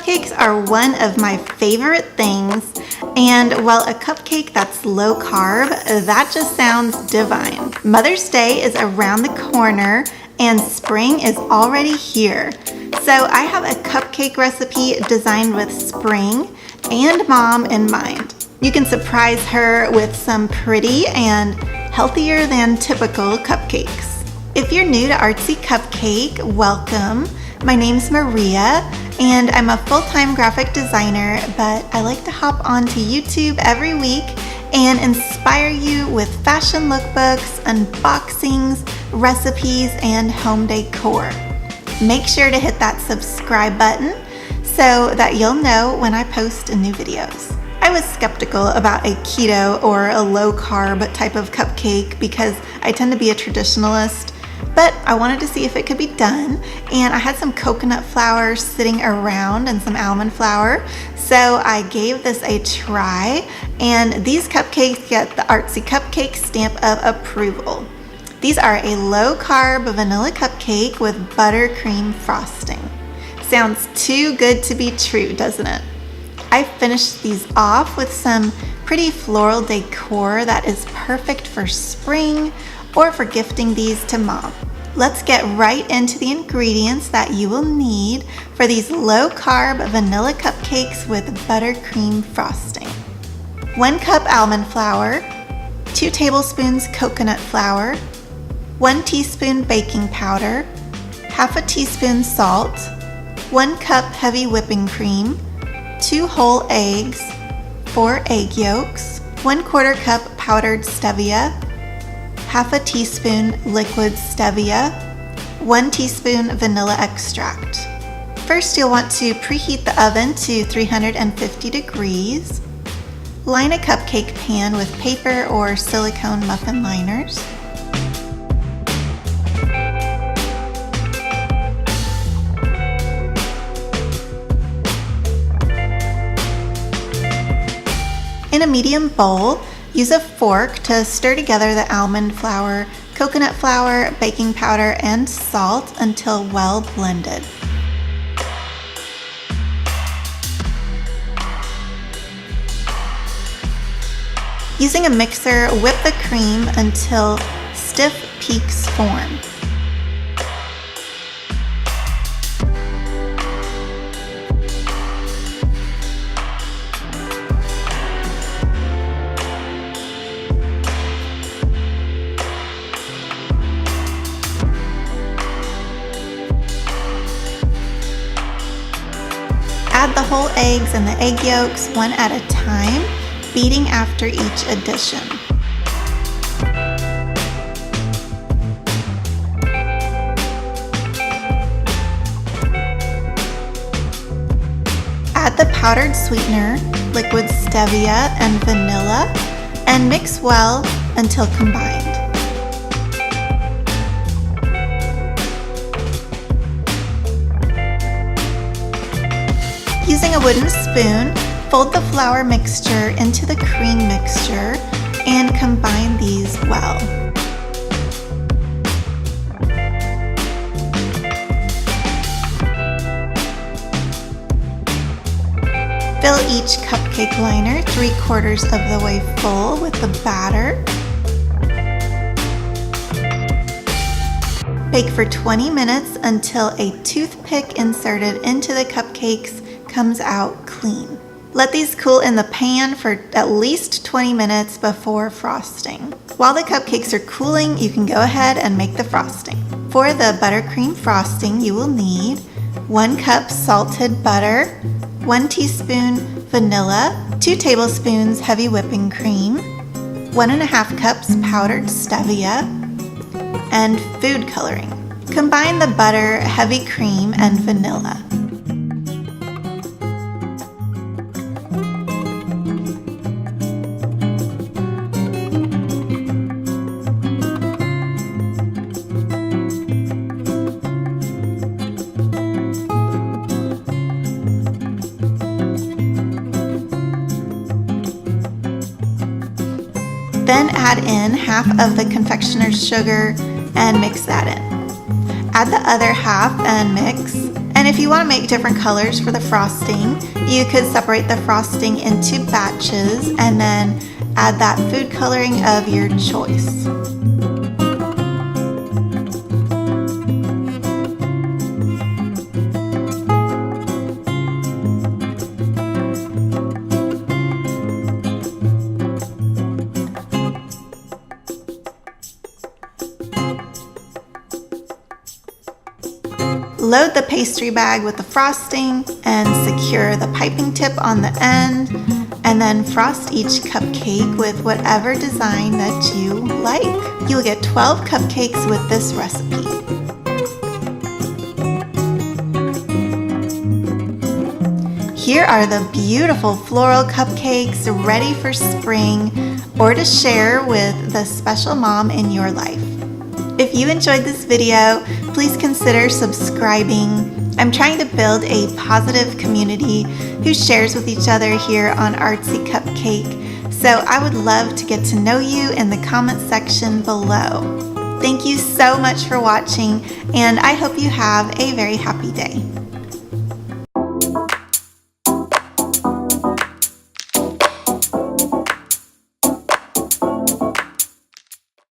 Cupcakes are one of my favorite things, and while a cupcake that's low carb, that just sounds divine. Mother's Day is around the corner and spring is already here. So I have a cupcake recipe designed with spring and mom in mind. You can surprise her with some pretty and healthier than typical cupcakes. If you're new to Artsy Cupcake, welcome. My name's Maria, and I'm a full-time graphic designer, but I like to hop onto YouTube every week and inspire you with fashion lookbooks, unboxings, recipes, and home decor. Make sure to hit that subscribe button so that you'll know when I post new videos. I was skeptical about a keto or a low-carb type of cupcake because I tend to be a traditionalist, but I wanted to see if it could be done, and I had some coconut flour sitting around and some almond flour, so I gave this a try, and these cupcakes get the Artsy Cupcake stamp of approval. These are a low-carb vanilla cupcake with buttercream frosting. Sounds too good to be true, doesn't it? I finished these off with some pretty floral decor that is perfect for spring or for gifting these to mom. Let's get right into the ingredients that you will need for these low-carb vanilla cupcakes with buttercream frosting. 1 cup almond flour, 2 tablespoons coconut flour, 1 teaspoon baking powder, half a teaspoon salt, 1 cup heavy whipping cream, 2 whole eggs, 4 egg yolks, 1/4 cup powdered stevia, half a teaspoon liquid stevia, 1 teaspoon vanilla extract. First, you'll want to preheat the oven to 350 degrees. Line a cupcake pan with paper or silicone muffin liners. In a medium bowl, use a fork to stir together the almond flour, coconut flour, baking powder, and salt until well blended. Using a mixer, whip the cream until stiff peaks form. Add the whole eggs and the egg yolks one at a time, beating after each addition. Add the powdered sweetener, liquid stevia, and vanilla, and mix well until combined. Using a wooden spoon, fold the flour mixture into the cream mixture and combine these well. Fill each cupcake liner 3/4 of the way full with the batter. Bake for 20 minutes until a toothpick inserted into the cupcakes comes out clean. Let these cool in the pan for at least 20 minutes before frosting. While the cupcakes are cooling, you can go ahead and make the frosting. For the buttercream frosting, you will need 1 cup salted butter, 1 teaspoon vanilla, 2 tablespoons heavy whipping cream, 1.5 cups powdered stevia, and food coloring. Combine the butter, heavy cream, and vanilla. Then add in half of the confectioner's sugar and mix that in. Add the other half and mix. And if you want to make different colors for the frosting, you could separate the frosting into batches and then add that food coloring of your choice. Load the pastry bag with the frosting and secure the piping tip on the end, and then frost each cupcake with whatever design that you like. You'll get 12 cupcakes with this recipe. Here are the beautiful floral cupcakes ready for spring or to share with the special mom in your life. If you enjoyed this video, please consider subscribing. I'm trying to build a positive community who shares with each other here on Artsy Cupcake, so I would love to get to know you in the comment section below. Thank you so much for watching, and I hope you have a very happy day.